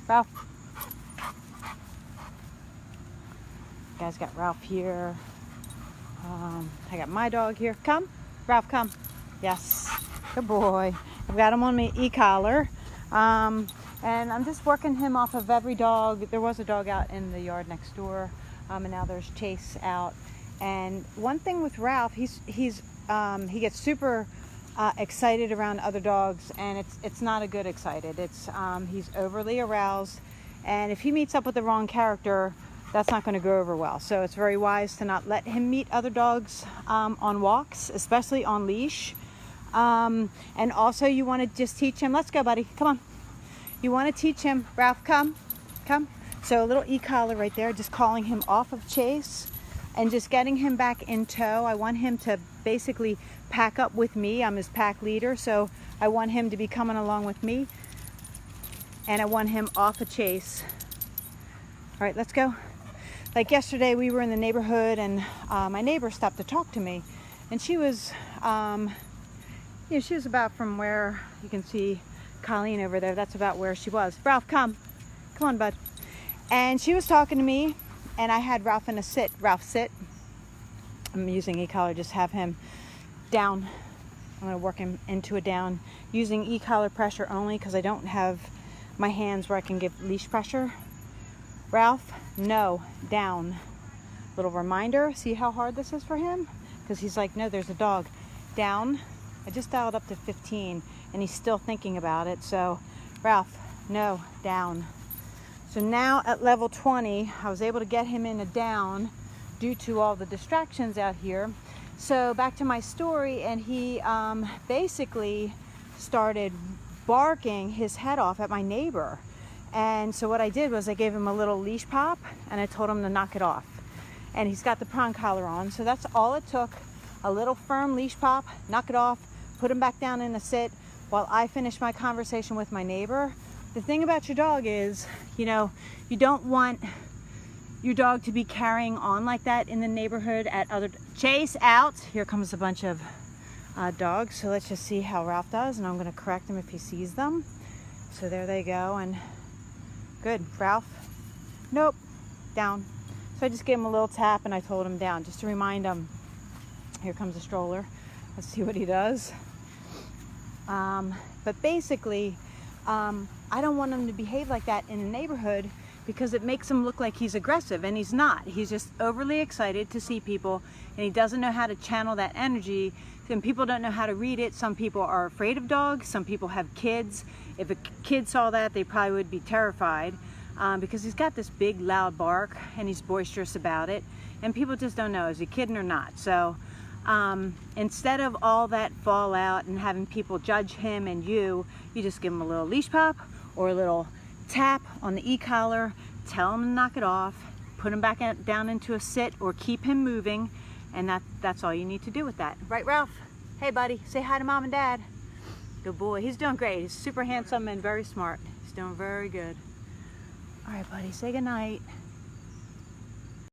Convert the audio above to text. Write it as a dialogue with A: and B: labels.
A: Ralph. You guys got Ralph here. I got my dog here. Come, Ralph, come. Yes, good boy. I've got him on my e-collar. And I'm just working him off of every dog. There was a dog out in the yard next door, and now there's Chase out. And one thing with Ralph, he gets super excited around other dogs, and it's not a good excited. He's overly aroused, and if he meets up with the wrong character, that's not going to go over well. So it's very wise to not let him meet other dogs on walks, especially on leash. And also you want to just teach him, let's go buddy, come on. You want to teach him, Ralph, come. So a little e-collar right there, just calling him off of Chase and just getting him back in tow. I want him to basically pack up with me. I'm his pack leader, so I want him to be coming along with me. And I want him off of Chase. All right, let's go. Like yesterday, we were in the neighborhood, and my neighbor stopped to talk to me, and she was, she was about from where you can see Colleen over there. That's about where she was. Ralph, come on, bud. And she was talking to me, and I had Ralph in a sit. Ralph, sit. I'm using e-collar, just have him down. I'm going to work him into a down using e-collar pressure only because I don't have my hands where I can give leash pressure. Ralph, no, down. Little reminder, see how hard this is for him? Because he's like, no, there's a dog. Down. I just dialed up to 15 and he's still thinking about it. So Ralph, no, down. So now at level 20, I was able to get him in a down due to all the distractions out here. So back to my story, and he basically started barking his head off at my neighbor. And so what I did was I gave him a little leash pop and I told him to knock it off. And he's got the prong collar on, so that's all it took. A little firm leash pop, knock it off, put him back down in a sit while I finish my conversation with my neighbor. The thing about your dog is, you don't want your dog to be carrying on like that in the neighborhood at other... Chase, out! Here comes a bunch of dogs, so let's just see how Ralph does, and I'm going to correct him if he sees them. So there they go, and good. Ralph, nope, down. So I just gave him a little tap and I told him down, just to remind him. Here comes a stroller. Let's see what he does. But basically, I don't want him to behave like that in the neighborhood because it makes him look like he's aggressive, and he's not. He's just overly excited to see people, and he doesn't know how to channel that energy. And people don't know how to read it. Some people are afraid of dogs. Some people have kids. If a kid saw that, they probably would be terrified because he's got this big loud bark and he's boisterous about it. And people just don't know, is he kidding or not? So instead of all that fallout and having people judge him and you just give him a little leash pop or a little tap on the e-collar, tell him to knock it off, put him back down into a sit or keep him moving. And that's all you need to do with that. Right, Ralph? Hey, buddy. Say hi to Mom and Dad. Good boy. He's doing great. He's super handsome and very smart. He's doing very good. All right, buddy. Say goodnight.